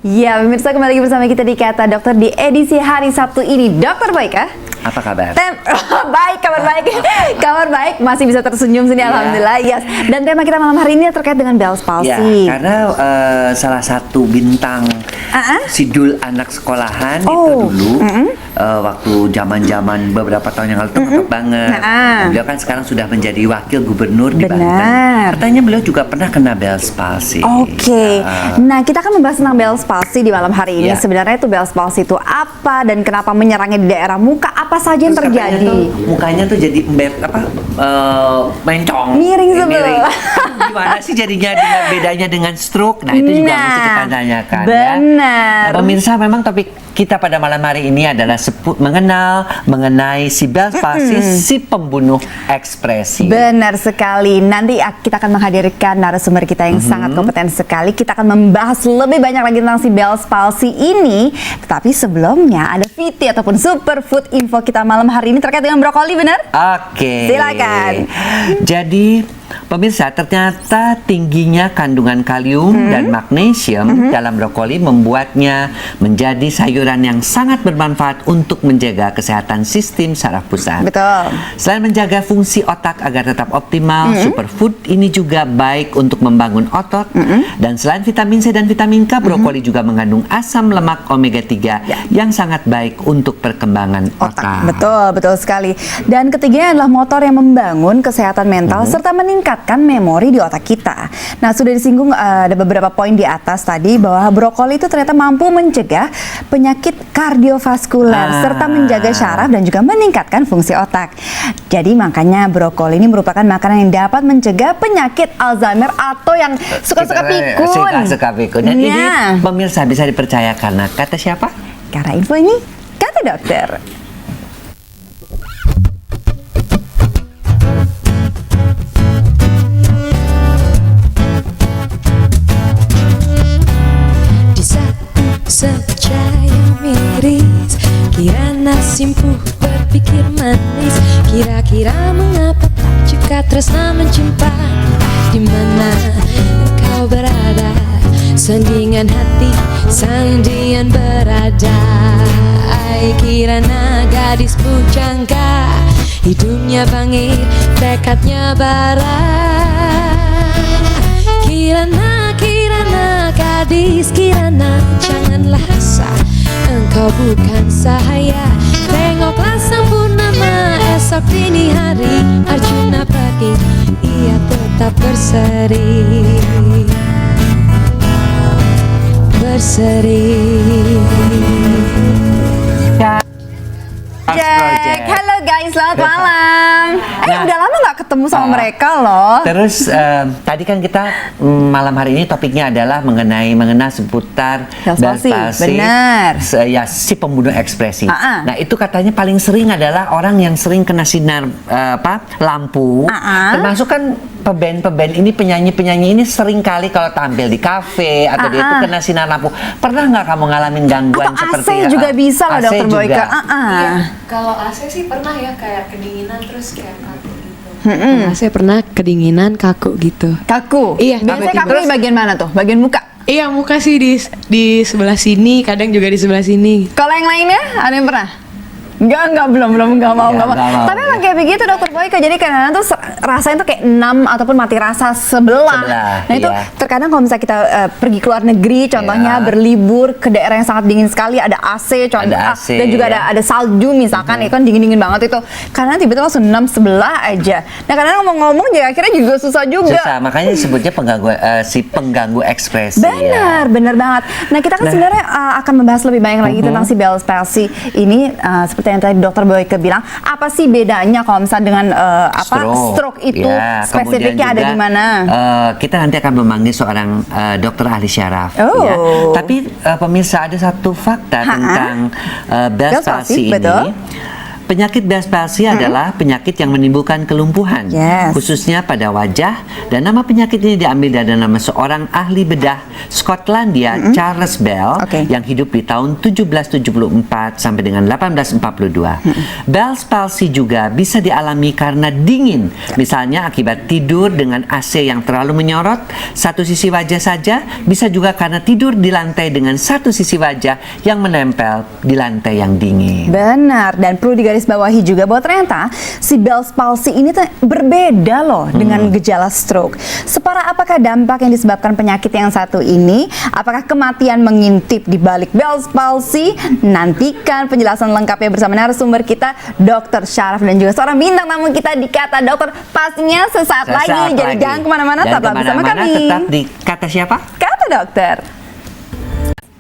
Ya, pemirsa kembali lagi bersama kita di Kata Dokter di edisi hari Sabtu ini. Dokter Boyka, apa kabar? Baik, kabar baik. Kabar baik, masih bisa tersenyum sini, alhamdulillah. Yes. Dan tema kita malam hari ini terkait dengan Bell's palsy. Ya, karena salah satu bintang sidul anak sekolahan itu dulu waktu zaman-zaman beberapa tahun yang lalu itu ngetop banget. Beliau kan sekarang sudah menjadi wakil gubernur di Banten. Katanya beliau juga pernah kena Bell's palsy. Oke. Nah, kita akan membahas tentang Bell's palsy di malam hari ini. Sebenarnya itu Bell's palsy itu apa dan kenapa menyerangnya di daerah muka? Apa saja yang terjadi? Mukanya tuh jadi mencong, miring sebelah. Gimana sih jadinya bedanya dengan stroke? Nah, itu juga mesti kita tanyakan. Benar. Ya. Pemirsa, memang topik kita pada malam hari ini adalah mengenai si Bell's palsy, si pembunuh ekspresi. Benar sekali. Nanti kita akan menghadirkan narasumber kita yang sangat kompeten sekali. Kita akan membahas lebih banyak lagi tentang si Bell's palsy ini. Tetapi sebelumnya ada VT ataupun superfood info kita malam hari ini terkait dengan brokoli, benar? Oke. Silakan. Jadi pemirsa, ternyata tingginya kandungan kalium dan magnesium dalam brokoli membuatnya menjadi sayuran yang sangat bermanfaat untuk menjaga kesehatan sistem saraf pusat. Betul. Selain menjaga fungsi otak agar tetap optimal, superfood ini juga baik untuk membangun otot. Dan selain vitamin C dan vitamin K, brokoli juga mengandung asam lemak omega 3 yang sangat baik untuk perkembangan otak. Betul, betul sekali. Dan ketiganya adalah motor yang membangun kesehatan mental serta meningkatkan memori di otak kita. Nah, sudah disinggung ada beberapa poin di atas tadi bahwa brokoli itu ternyata mampu mencegah penyakit kardiovaskuler serta menjaga syaraf dan juga meningkatkan fungsi otak. Jadi makanya brokoli ini merupakan makanan yang dapat mencegah penyakit Alzheimer atau yang suka-suka pikun. Suka-suka pikun. Dan ini pemirsa bisa dipercaya karena kata siapa? Karena info ini kata dokter. Senja yang miris, kirana simpuh berpikir manis. Kira-kira mengapa tak juga tresna mencimpan? Di mana engkau berada, sandingan hati sandian berada. Ai kirana gadis pujangga, hidungnya bangir, tekadnya bara. Kirana gadis, Kirana, janganlah asa, engkau bukan sahaya. Tengoklah sang purnama esok dini hari, Arjuna pergi, ia tetap berseri. Jack, halo guys, selamat malam. Udah lama nggak ketemu sama mereka loh. Terus tadi kan kita malam hari ini topiknya adalah mengenai seputar Bell's palsy. Benar. Ya, si pembunuh ekspresi. Nah, itu katanya paling sering adalah orang yang sering kena sinar lampu. Termasuk kan peben ini, penyanyi ini sering kali kalau tampil di kafe atau dia itu kena sinar lampu. Pernah nggak kamu ngalamin gangguan atau seperti AC juga bisa loh, AC Dokter Boyka. Iya, kalau AC sih pernah ya, kayak kedinginan terus kayak kaku gitu. Saya pernah kedinginan, kaku gitu. Kaku? Iya. Biasanya kaku di bagian mana tuh? Bagian muka? Iya, muka sih di sebelah sini, kadang juga di sebelah sini. Kalau yang lainnya ada yang pernah? Enggak, belum, enggak mau. Tapi emang kayak begitu Dokter Boyka. Jadi kadang-kadang tuh rasanya tuh kayak enam ataupun mati rasa sebelah. Nah itu terkadang kalau misalnya kita pergi ke luar negeri, contohnya berlibur ke daerah yang sangat dingin sekali, ada AC, dan juga ada salju misalkan, ya kan dingin banget itu. Karena tiba-tiba langsung enam sebelah aja. Nah kadang ngomong-ngomong juga akhirnya juga susah juga. Susah, makanya disebutnya pengganggu ekspresi. Benar banget. Nah kita kan sebenarnya akan membahas lebih banyak lagi tentang si Bell's palsy ini, seperti yang tadi Dokter Boyka bilang, apa sih bedanya kalau misalnya dengan stroke itu, spesifiknya ada di mana? Kita nanti akan memanggil seorang dokter ahli syaraf. Ya. Tapi pemirsa, ada satu fakta tentang Bell's palsy ini. Penyakit Bell's palsy adalah penyakit yang menimbulkan kelumpuhan, khususnya pada wajah, dan nama penyakit ini diambil dari nama seorang ahli bedah Skotlandia, Charles Bell, yang hidup di tahun 1774 sampai dengan 1842. Bell's palsy juga bisa dialami karena dingin, misalnya akibat tidur dengan AC yang terlalu menyorot satu sisi wajah saja, bisa juga karena tidur di lantai dengan satu sisi wajah yang menempel di lantai yang dingin. Benar, dan perlu digarisbawahi juga bahwa ternyata si Bell's palsy ini berbeda loh dengan gejala stroke. Separah apakah dampak yang disebabkan penyakit yang satu ini? Apakah kematian mengintip di balik Bell's palsy? Nantikan penjelasan lengkapnya bersama narasumber kita, Dr. Syaraf, dan juga seorang bintang tamu kita di Kata Dokter, pastinya sesaat lagi. Jadi jangan kemana-mana, tetaplah bersama kami. Tetap di Kata siapa? Kata Dokter.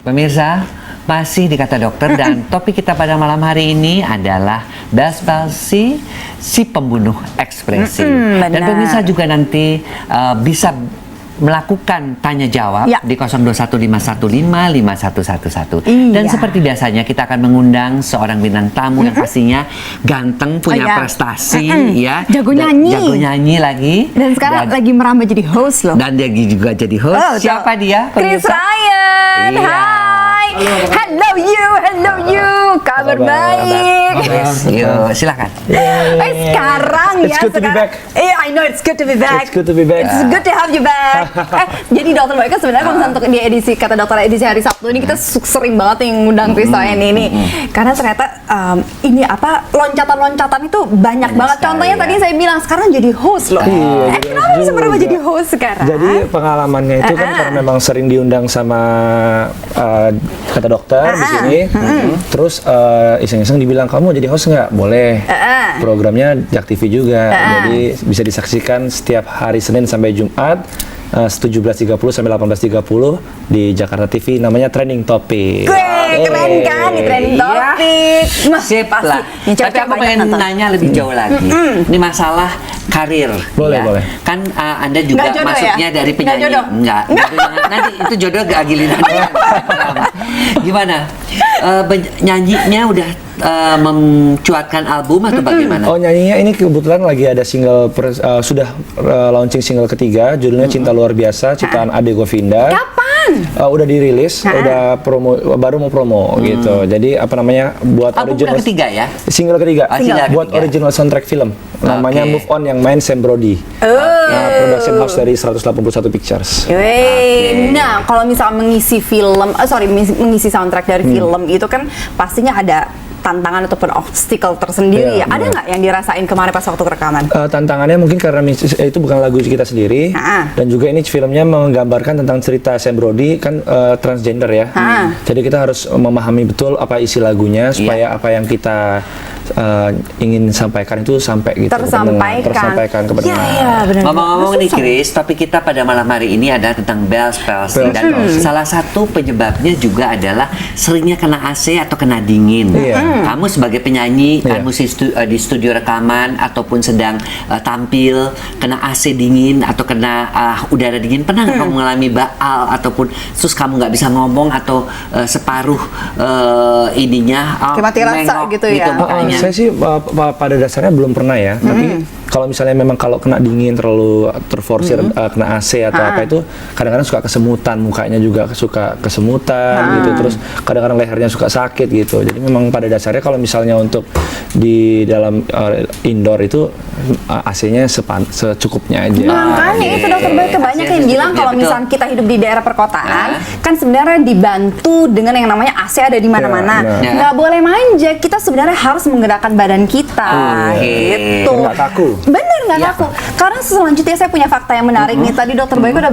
Pemirsa, masih di Kata Dokter, dan topik kita pada malam hari ini adalah Bell's palsy, si pembunuh ekspresi. Dan pemirsa juga nanti bisa melakukan tanya jawab di 0215155111. Dan seperti biasanya kita akan mengundang seorang bintang tamu yang pastinya ganteng, punya prestasi, jago nyanyi lagi. Dan sekarang lagi merambah jadi host loh. Dan dia juga jadi host. Siapa dia? Chris Ryan. Hai. Hello you. Kabar baik. Yuk, silakan. Sekarang It's good to be back. I know it's good to be back. It's good to be back. It's good to have you back. Jadi Dokter Boyko sebenarnya kalau misalnya untuk di edisi Kata Dokter edisi hari Sabtu ini kita sering banget yang ngundang Chris Ryan ini. Karena ternyata ini loncatan-loncatan itu banyak banget. Contohnya tadi saya bilang sekarang jadi host loh. Kenapa bisa berubah jadi host sekarang? Jadi pengalamannya itu kan karena memang sering diundang sama Kata Dokter di sini. Terus iseng-iseng dibilang, kamu jadi host nggak? Boleh. Programnya Jak TV juga. Jadi bisa disaksikan setiap hari Senin sampai Jumat 17.30 sampai 18.30 di Jakarta TV, namanya Trending Topic. Keren kan di Trending Topic. Sip lah. Tapi aku pengen nanya lebih jauh lagi. Ini masalah karir. Boleh. Kan Anda juga masuknya dari penyanyi. Enggak. Nanti itu jodoh gak giliran. Gimana? Nyanyinya udah mencuatkan album atau bagaimana? Oh, nyanyinya ini kebetulan lagi ada single sudah launching single ketiga, judulnya Cinta Luar Biasa, ciptaan Ade Govinda. Kapan? Udah dirilis, udah baru mau promo gitu. Jadi apa namanya, buat album original ketiga ya? Single ketiga. Buat original soundtrack film. Namanya Move On, yang main Sam Brody. Production house dari 181 Pictures. Nah, kalau misalnya mengisi film, mengisi soundtrack dari film itu kan pastinya ada tantangan ataupun obstacle tersendiri ya. Ada nggak yang dirasain kemarin pas waktu rekaman? Tantangannya mungkin karena itu bukan lagu kita sendiri, dan juga ini filmnya menggambarkan tentang cerita Sam Brody kan transgender ya. Jadi kita harus memahami betul apa isi lagunya supaya apa yang kita ingin sampaikan itu sampai gitu tersampaikan ke pendengar. Ngomong-ngomong nih Chris, topik kita pada malam hari ini adalah tentang Bell's palsy, dan salah satu penyebabnya juga adalah seringnya kena AC atau kena dingin. Kamu sebagai penyanyi, kamu di studio rekaman ataupun sedang tampil kena AC dingin atau kena udara dingin, pernah nggak kamu mengalami baal ataupun terus kamu nggak bisa ngomong atau separuh ininya mati rasa gitu ya? Saya sih pada dasarnya belum pernah ya, tapi kalau misalnya memang kalau kena dingin terlalu terforsir kena AC atau apa itu kadang-kadang suka kesemutan, mukanya juga suka kesemutan gitu, terus kadang-kadang lehernya suka sakit gitu. Jadi memang pada dasarnya kalau misalnya untuk di dalam indoor itu AC-nya secukupnya aja. Makanya itu Dokter Boyko banyak yang bilang kalau misalnya kita hidup di daerah perkotaan kan sebenarnya dibantu dengan yang namanya AC ada di mana-mana. Nggak boleh manja, kita sebenarnya harus menggerakkan badan kita gitu. Nggak kaku. Bener nggak kaku. Karena selanjutnya saya punya fakta yang menarik nih. Tadi Dokter Boyko udah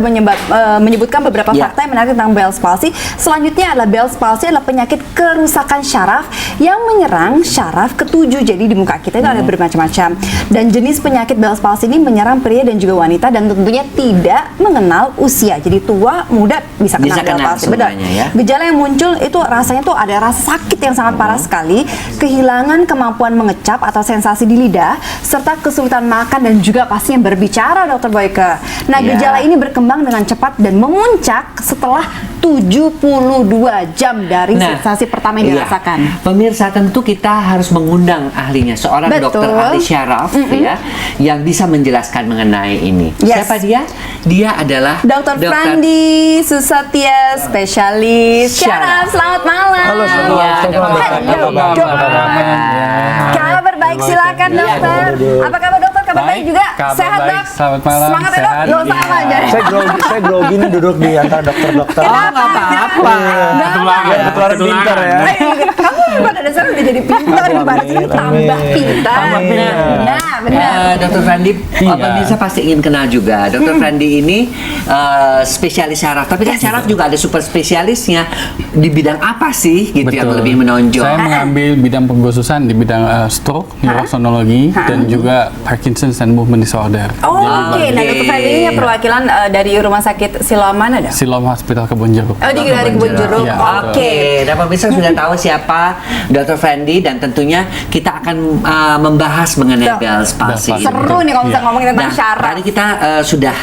menyebutkan beberapa fakta yang menarik tentang Bell's palsy. Selanjutnya adalah Bell's palsy adalah penyakit kerusakan syaraf yang menyerang syaraf ketujuh. Jadi di muka kita itu ada bermacam-macam. Dan jenis penyakit Bell's palsy ini menyerang pria dan juga wanita, dan tentunya tidak mengenal usia. Jadi tua, muda bisa kena Bell's palsy. Benar. Gejala yang muncul itu rasanya tuh ada rasa sakit yang sangat parah sekali, kehilangan kemampuan mengecap atau sensasi di lidah, serta kesulitan kesulitan makan dan juga pastinya berbicara, Dokter Boyke. Nah, Ya. gejala ini berkembang dengan cepat dan memuncak setelah 72 jam dari sensasi pertama yang iya. dirasakan. Pemirsa, tentu kita harus mengundang ahlinya, seorang Betul. dokter ahli syaraf ya, yang bisa menjelaskan mengenai ini. Yes. Siapa dia? Dia adalah Dr. Frandi Susatya, spesialis syaraf. Selamat malam. Halo, selamat Iya, malam. Halo, Apa kabar? Kabar baik, silakan dokter. Apa kabar dokter? Kabar baik juga? kabar Sehat baik. dok? Selamat malam, Semangat ya dok? sehat. Nggak usah apa aja. Saya grogi nih duduk di antara dokter-dokter. Nggak apa-apa. Ketularan pintar ya. Kamu pada dasarnya udah jadi pintar, gimana sih tambah pintar? Nah, benar. Dr. Frandi, Iya. pemirsa pasti ingin kenal juga. Dr. Frandi ini spesialis syaraf, tapi kan syaraf juga ada super spesialisnya. Di bidang apa sih gitu yang Betul. lebih menonjol? Saya mengambil bidang pengkhususan di bidang stroke, neurosonologi, dan juga Parkinson's and Movement Disorder. Oh, Jadi- oke. Nah, Dr. Frandi ini perwakilan dari Rumah Sakit Siloam mana dah? Siloam Hospital Kebon Jeruk. Oh, di Kebun Jeruk. Iya, Oke. Dan pemirsa sudah tahu siapa Dr. Frandi, dan tentunya kita akan membahas mengenai Betul. Bell's palsy. Bell's palsy. Seru nih kalau bisa Iya. ngomongin tentang Nah, syaraf. tadi kita sudah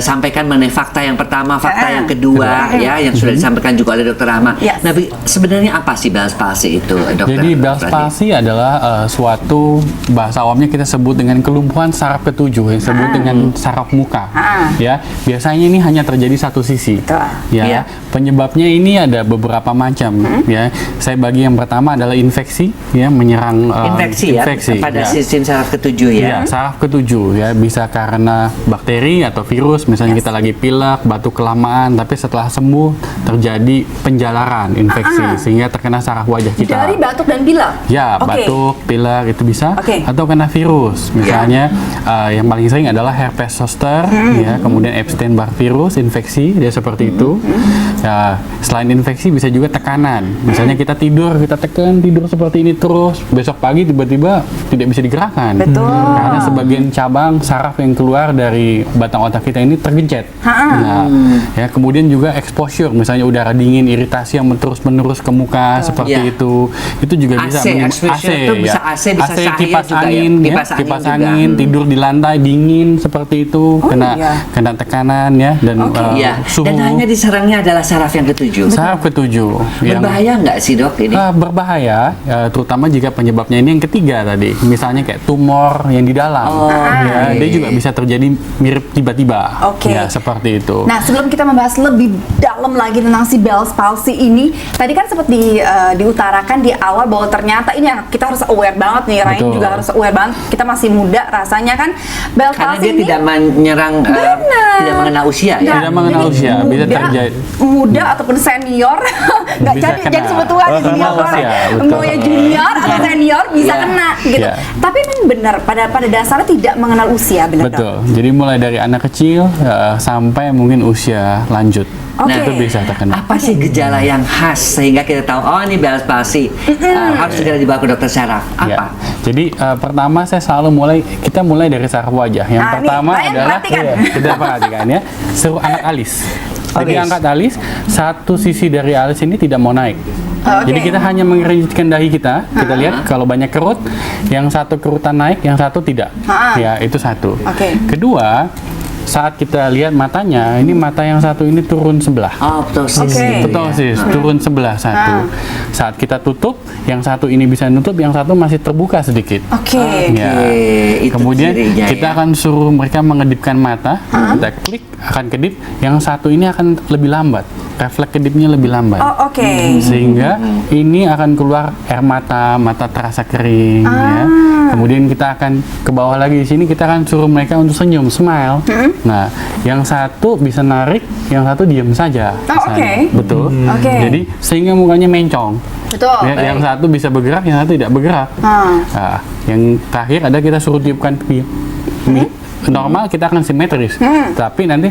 sampaikan mengenai fakta yang pertama, fakta yang kedua, ya, yang sudah disampaikan juga oleh Dr. Rahma. Yes. Nah, sebenarnya apa sih Bell's palsy itu, Dokter? Jadi Bell's Frandi? palsy adalah suatu bahasa awamnya kita sebut dengan kelumpuhan saraf ketujuh yang disebut dengan saraf muka. Ya, biasanya ini hanya terjadi satu sisi. Betul. Ya, Iya. penyebabnya ini ada beberapa macam. Ya, saya bagi yang pertama adalah infeksi, ya, menyerang infeksi ya pada ya. sistem saraf ketujuh ya. Ya, saraf ketujuh ya, bisa karena bakteri atau virus, misalnya kita lagi pilek, batuk kelamaan, tapi setelah sembuh terjadi penjalaran infeksi sehingga terkena saraf wajah kita. Dari batuk dan pilek. Ya, Oke. batuk, pilek itu bisa, Oke. atau kena virus. Misalnya yang paling sering adalah herpes zoster, ya, kemudian Epstein-Barr virus, infeksi, dia seperti itu. Ya, selain infeksi bisa juga tekanan. Misalnya kita tidur, kita tekan tidur seperti ini terus, besok pagi tiba-tiba tidak bisa digerakkan. Betul. Karena sebagian cabang saraf yang keluar dari batang otak kita ini tergencet. Nah, ya, kemudian juga exposure, misalnya udara dingin, iritasi yang terus-menerus ke muka seperti Iya. itu juga bisa AC, exposure itu bisa AC, bisa cahaya kipas juga ya? angin, Kipas angin juga. tidur di lantai dingin seperti itu, kena tekanan ya, dan Iya. suhu. Dan hanya diserangnya adalah saraf yang ketujuh. Saraf ketujuh yang Berbahaya nggak sih dok ini? berbahaya, terutama jika penyebabnya ini yang ketiga tadi, misalnya kayak tumor yang di dalam, ya, dia juga bisa terjadi mirip tiba-tiba, Oke. ya, seperti itu. Nah, sebelum kita membahas lebih dalam lagi tentang si Bell's palsy ini, tadi kan sempat diutarakan di awal bahwa ternyata ini yang kita harus aware banget nih, Rain Betul. juga harus aware banget. Kita masih muda rasanya kan. Bell's Karena palsy dia ini tidak menyerang, tidak mengenal usia ya. Tidak mengenal jadi usia, bisa muda, terjadi. muda ataupun senior, nggak Bisa jadi kena. jadi sebut tua di dunia Mengenal usia, betul. mau ya junior atau senior bisa Iya. kena gitu. Iya. Tapi memang benar pada dasarnya tidak mengenal usia, benar dok? Betul. Jadi mulai dari anak kecil sampai mungkin usia lanjut. Oke. Itu bisa terkena. Apa sih gejala yang khas sehingga kita tahu oh ini Bell's palsy, harus segera dibawa ke dokter syaraf? Ya. Apa? Jadi pertama saya selalu mulai dari saraf wajah. Yang Nah, pertama nih, Ryan, adalah perhatikan. kita perhatikan ya, seru angkat alis. Jadi Alis. angkat alis, satu sisi dari alis ini tidak mau naik. Oke. Jadi kita hanya mengeringitkan dahi kita. Kita lihat kalau banyak kerut, yang satu kerutan naik, yang satu tidak. Ya, itu satu. Oke. Kedua, saat kita lihat matanya, ini mata yang satu ini turun sebelah. Oh, ptosis. Oke. Ptosis, turun sebelah satu. Saat kita tutup, yang satu ini bisa nutup, yang satu masih terbuka sedikit. Oke. Ya. Itu Kemudian cirinya, kita ya. akan suruh mereka mengedipkan mata, kita klik akan kedip, yang satu ini akan lebih lambat, refleks kedipnya lebih lambat. Oh, oke. Sehingga ini akan keluar air mata, mata terasa kering, ya. Kemudian kita akan ke bawah lagi di sini, kita akan suruh mereka untuk senyum, smile. Nah, yang satu bisa narik, yang satu diam saja. Oh, misalnya. oke. Betul. Oke. Jadi sehingga mukanya mencong. Betul. Ya, yang satu bisa bergerak, yang satu tidak bergerak. Nah, yang terakhir ada kita suruh tiupkan pipi. Normal kita akan simetris, tapi nanti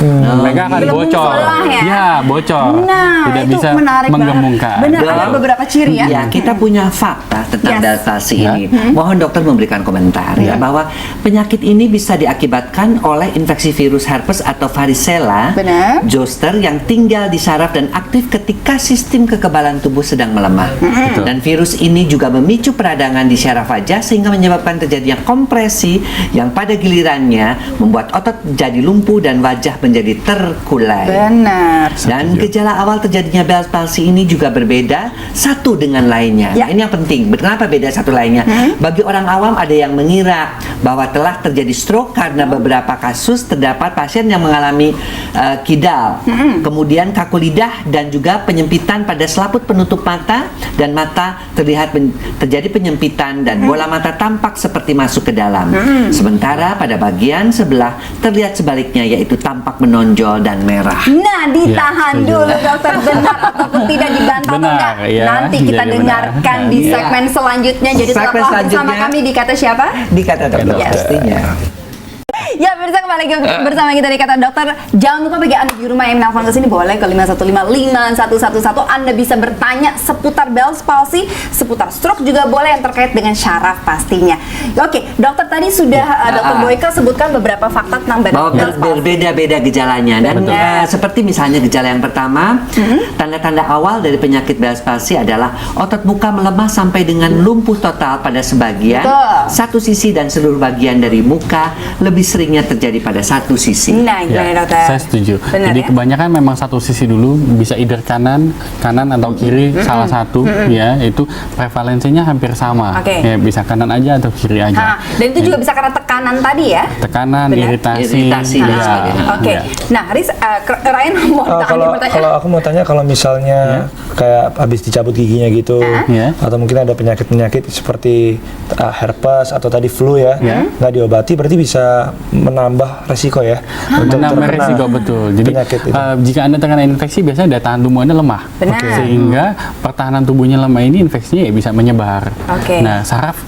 Mereka akan Gelembung bocor. sebelah ya? Ya, bocor. Nah, Tidak itu bisa menarik banget. menggemungkan. Benar, ada Dok, beberapa ciri ya. Ya, kita punya fakta tentang Yes. Bell's palsy Ya. ini. Mohon dokter memberikan komentar ya bahwa penyakit ini bisa diakibatkan oleh infeksi virus herpes atau varicella Benar. zoster yang tinggal di saraf dan aktif ketika sistem kekebalan tubuh sedang melemah. Betul. Dan virus ini juga memicu peradangan di syaraf wajah sehingga menyebabkan terjadinya kompresi yang pada gilirannya membuat otot jadi lumpuh dan wajah menjadi terkulai. Benar. Dan gejala awal terjadinya Bell's palsy ini juga berbeda satu dengan lainnya. Ya. Nah, ini yang penting. Kenapa beda satu lainnya? Bagi orang awam ada yang mengira bahwa telah terjadi stroke karena beberapa kasus terdapat pasien yang mengalami kidal, kemudian kaku lidah dan juga penyempitan pada selaput penutup mata dan mata terlihat terjadi penyempitan dan bola mata tampak seperti masuk ke dalam. Sementara pada bagian sebelah terlihat sebaliknya yaitu tampak menonjol dan merah. Nah, ditahan Ya, setuju. dulu dokter, benar ataupun tidak dibantah atau Benar, enggak. ya. Nanti kita Jadi dengarkan benar. di Iya. segmen selanjutnya. Jadi Segmen tetaplah bersama selanjutnya. kami di Kata Siapa? Di kata dokter Yes. pastinya. Ya, pemirsa, kembali bersama kita di Kata Dokter. Jangan lupa bagi Anda di rumah yang menelpon ke sini boleh ke 5155111. Anda bisa bertanya seputar Bell's palsy, seputar stroke juga boleh yang terkait dengan syaraf pastinya. Oke, dokter tadi sudah Dokter Boyke sebutkan beberapa fakta tentang Bahwa Bell's palsy. berbeda-beda gejalanya dan Benar. seperti misalnya gejala yang pertama, tanda-tanda awal dari penyakit Bell's palsy adalah otot muka melemah sampai dengan lumpuh total pada sebagian, Betul. satu sisi dan seluruh bagian dari muka, lebih seringnya terjadi pada satu sisi. Nah, gimana dokter? Saya setuju. Benar, Jadi ya? kebanyakan memang satu sisi dulu, bisa either kanan atau kiri, salah satu ya, itu prevalensinya hampir sama. Oke. Ya, bisa kanan aja atau kiri aja. Dan itu juga bisa karena tekanan tadi ya? Tekanan, Benar. iritasi, Iritasi dan ya, sebagainya. Oke. ya. Nah, Riz, Ryan mau bertanya. Kalau aku mau tanya, kalau misalnya kayak habis dicabut giginya gitu, Ya. atau mungkin ada penyakit-penyakit seperti herpes atau tadi flu ya, nggak diobati, berarti bisa menambah resiko ya untuk Menambah terkena resiko, betul. Jadi penyakit itu. jika Anda terkena infeksi, biasanya daya tahan tubuh Anda lemah. Benar. Oke. Sehingga pertahanan tubuhnya lemah ini, infeksinya ya bisa menyebar. Oke. Nah, saraf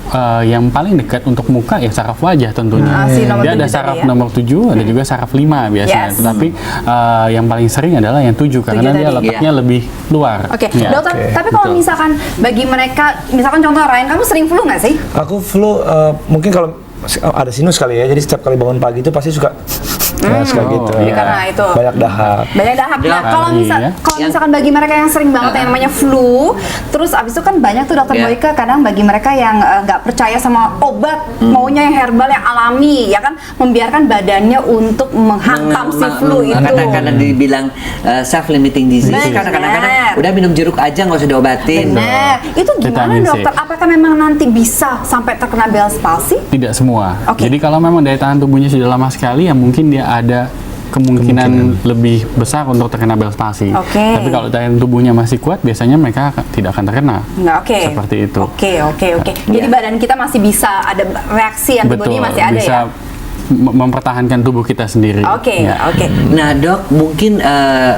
yang paling dekat untuk muka ya saraf wajah tentunya. Si nomor Dia ada 7 saraf tadi ya? nomor 7, ada juga saraf 5 biasanya. Yes. Tetapi yang paling sering adalah yang 7 karena dia tadi. letaknya Iya. lebih luar. Oke, Ya. dokter, tapi kalau betul. misalkan bagi mereka, misalkan contoh Ryan, kamu sering flu nggak sih? Aku flu mungkin kalau ada sinus kali ya, jadi setiap kali bangun pagi itu pasti suka suka gitu. Jadi karena itu. Banyak dahak. Banyak dahak. Nah, kalau ya. misalkan bagi mereka yang sering banget yang namanya flu, terus abis itu kan banyak tuh dokter Ya. Boyke kadang bagi mereka yang nggak percaya sama obat, maunya yang herbal yang alami, ya kan, membiarkan badannya untuk menghantam si flu itu. Kadang-kadang dibilang self-limiting disease. Benar. Karena kadang-kadang udah minum jeruk aja nggak usah diobatin. Benar. Itu gimana Vitamin C. dokter? Apakah memang nanti bisa sampai terkena Bell's palsy? Tidak semua. Oke. Jadi kalau memang daya tahan tubuhnya sudah lama sekali, ya mungkin dia ada kemungkinan lebih besar untuk terkena Bell's palsy. Oke. Tapi kalau daya tahan tubuhnya masih kuat, biasanya mereka tidak akan terkena. Nggak, oke. Seperti itu. Oke. Jadi badan kita masih bisa ada reaksi antibodi masih ada bisa ya? mempertahankan tubuh kita sendiri. Oke. Ya. Nah dok, mungkin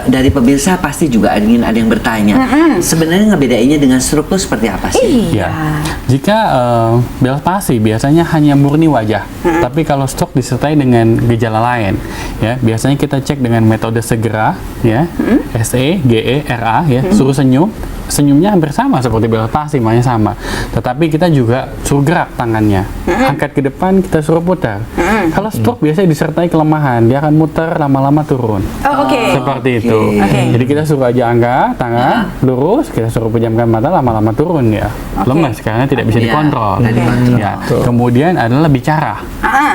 dari pemirsa pasti juga ingin ada yang bertanya. Sebenarnya ngebedainnya dengan stroke itu seperti apa sih? Iya. Ya. Jika Bell's palsy biasanya hanya murni wajah, tapi kalau stroke disertai dengan gejala lain, ya biasanya kita cek dengan metode segera, ya, SEGERA, ya, suruh senyum. Senyumnya hampir sama seperti Bell's palsy, makanya sama. Tetapi kita juga suruh gerak tangannya, angkat ke depan, kita suruh putar. Kalau stroke biasanya disertai kelemahan, dia akan muter lama-lama turun. Oh, oke. Seperti itu. Oke. Jadi kita suruh aja angkat tangan lurus, kita suruh pejamkan mata, lama-lama turun ya. Lemas karena tidak bisa Iya, dikontrol. tidak dikontrol. Ya. Kemudian adalah bicara.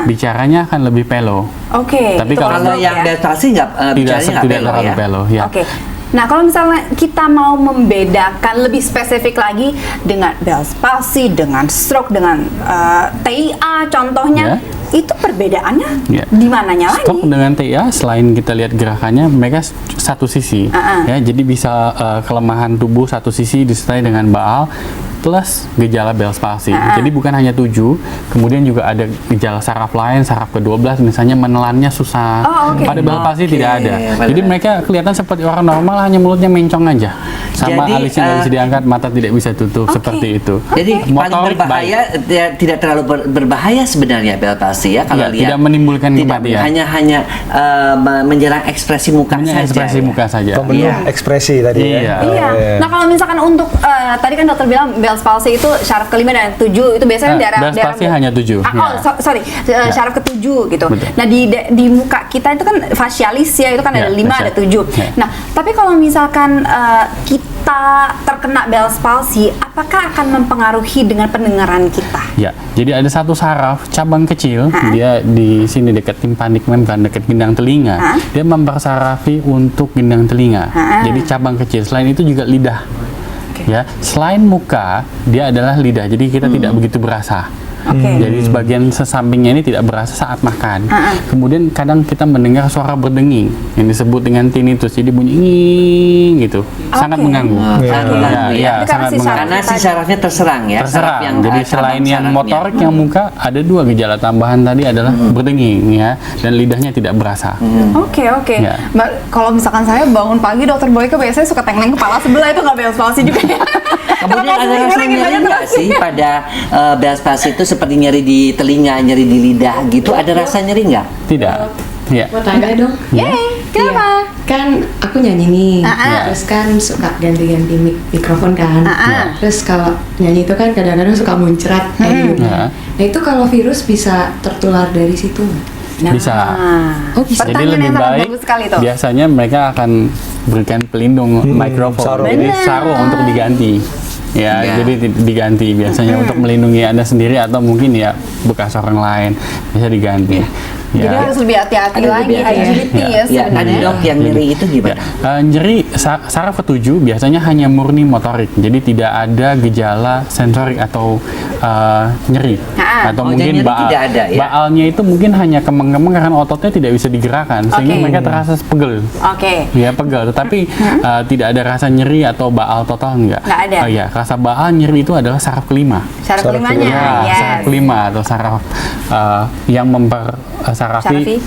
Bicaranya akan lebih pelo. Oke. Tapi itu kalau Kalau yang ya. Bell's palsy bicaranya nggak pelo terlalu ya? pelo, ya. Oke. Nah, kalau misalnya kita mau membedakan lebih spesifik lagi dengan Bell's palsy, dengan stroke, dengan TIA contohnya, itu perbedaannya Ya. di mananya lagi? Stroke dengan TIA selain kita lihat gerakannya, mereka satu sisi, ya. Jadi bisa kelemahan tubuh satu sisi disertai dengan baal plus gejala Bell's palsy. Jadi bukan hanya 7, kemudian juga ada gejala saraf lain, saraf ke-12 misalnya menelannya susah. Oh, oke. Pada Bell's palsy Oke, tidak ada. pada- Jadi mereka kelihatan seperti orang normal, hanya mulutnya mencong aja. sama Jadi, alisnya nggak bisa diangkat, mata tidak bisa tutup, seperti itu. Jadi paling Motorik berbahaya tidak terlalu berbahaya sebenarnya Bel palsi ya kalau Ya, lihat tidak menimbulkan tidak, kematian. hanya menyerang ekspresi muka Hanya saja. ekspresi ya. muka saja. Pemenuh Iya. ekspresi tadi Iya. ya. Iya. Nah kalau misalkan untuk tadi kan dokter bilang Bell's palsy itu syaraf kelima dan 7 itu biasanya daerah Bell's palsy hanya 7, sorry, syaraf ke-7 gitu. Betul. Nah di muka kita itu kan facialis ya, itu kan Ya, ada 5 facial. ada 7. Ya. Nah tapi kalau misalkan kita terkena Bell's palsy, apakah akan mempengaruhi dengan pendengaran kita? Ya, jadi ada satu saraf cabang kecil, dia di sini dekat tympanic membrane, dekat gendang telinga. Dia mempersarafi untuk gendang telinga. Jadi cabang kecil. Selain itu juga lidah. Ya, selain muka, dia adalah lidah. Jadi kita tidak begitu berasa. Jadi sebagian sesampingnya ini tidak berasa saat makan. Kemudian kadang kita mendengar suara berdenging yang disebut dengan tinnitus. Jadi bunyi nging gitu. Sangat mengganggu. Sangat mengganggu, ya. Itu karena sangat si mengganggu. Karena si sarafnya terserang ya. Terserang. saraf Jadi cabang selain yang sarafnya. motorik, yang muka, ada 2 gejala tambahan tadi adalah berdenging ya, dan lidahnya tidak berasa. Oke. Ya. Kalau misalkan saya bangun pagi, dokter Boyke biasanya suka tengkleng kepala sebelah, itu nggak Bell's palsy juga ya? Kemudian Kalau ada masih rasa dengerin gitu nyeri aja nggak terus. sih pada Bell's palsy itu seperti nyeri di telinga, nyeri di lidah gitu? Ada rasa nyeri nggak? Tidak. Ya. Mau tanya dong. Yeay, kenapa? Iya. Kan aku nyanyi nih, terus kan suka ganti-ganti mikrofon kan. Terus kalau nyanyi itu kan kadang-kadang suka muncrat kayak gitu. Ya. Nah itu kalau virus bisa tertular dari situ nggak? Bisa. Oh bisa. Jadi Pertanyaan lebih yang sangat baik bagus sekali tuh. biasanya mereka akan berikan pelindung mikrofon. sarung. Jadi Benar. sarung untuk diganti. Ya, Ya. jadi diganti biasanya untuk melindungi Anda sendiri atau mungkin ya bekas orang lain bisa diganti. Jadi harus lebih hati-hati Ada lagi, lebih hati-hati. agility ya Ya, tadi sebenarnya. dok yang nyeri itu gimana? Nyeri saraf ke-7 biasanya hanya murni motorik, jadi tidak ada gejala sensorik atau nyeri atau Oh, mungkin nyeri tidak ada, ya? baalnya itu mungkin hanya kemeng-kemeng karena ototnya tidak bisa digerakkan sehingga Oke. mereka terasa pegel. Oke. Ya pegel, tetapi tidak ada rasa nyeri atau baal total enggak. Nggak ada. Ya, rasa baal nyeri itu adalah saraf kelima. Syaraf Syaraf kelimanya, Ya, yes. saraf kelima atau saraf yang mempersarafi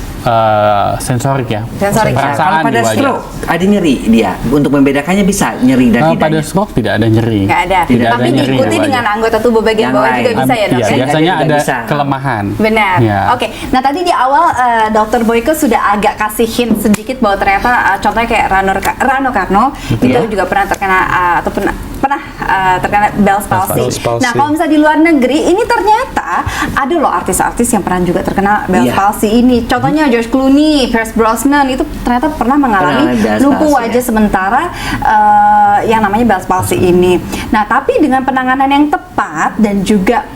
sensorik ya. Sensorik, ya. Perasaan Kalau pada di wajah. stroke ada nyeri dia. Untuk membedakannya bisa nyeri dan Pada tidaknya. stroke tidak ada nyeri. Nggak ada. Tidak Tapi ada nyeri diikuti di wajah. dengan anggota tubuh bagian Yang bawah juga lain. bisa ya dok? Iya, Saya biasanya juga ada bisa. kelemahan. Benar. Ya. Oke. Nah tadi di awal Dokter Boyke sudah agak kasih hint sedikit bahwa ternyata contohnya kayak Rano Karno itu juga pernah terkena atau pernah terkena Bell's palsy. Bell's palsy. Nah kalau misalnya di luar negeri ini ternyata ada loh artis-artis yang pernah juga terkena Bell's Iya. palsy ini. Contohnya George Clooney, Pierce Brosnan itu ternyata pernah mengalami Mengalami Bell's lumpuh palsy, wajah ya. sementara yang namanya Bell's palsy ini. Nah tapi dengan penanganan yang tepat dan juga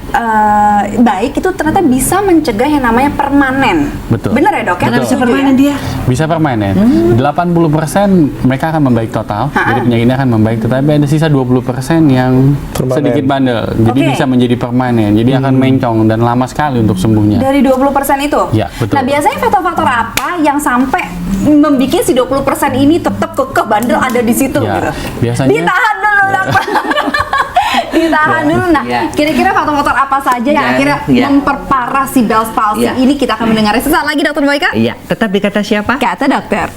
baik itu ternyata bisa mencegah yang namanya permanen. Betul. Benar ya dok? Ya? Betul. Bisa Setuju permanen ya? dia. Bisa permanen. 80% mereka akan membaik total. Jadi penyakitnya akan membaik, tetapi ada sisa 20% yang Permanen. sedikit bandel. Jadi Oke. bisa menjadi permanen. Jadi akan mencong dan lama sekali untuk sembuhnya. Dari 20% itu? Ya, betul. Nah biasanya faktor-faktor apa yang sampai membuat si 20% ini tetap kekeh bandel ada di situ Ya, gitu? biasanya- Ditahan dulu dokter. Ditahan dulu. Nah Ya. kira-kira faktor-faktor apa saja yang Ya, akhirnya ya. memperparah si Bell's palsy Ya. ini kita akan mendengarnya sesaat lagi dokter Boyke. Iya, tetap dikata siapa? Kata dokter.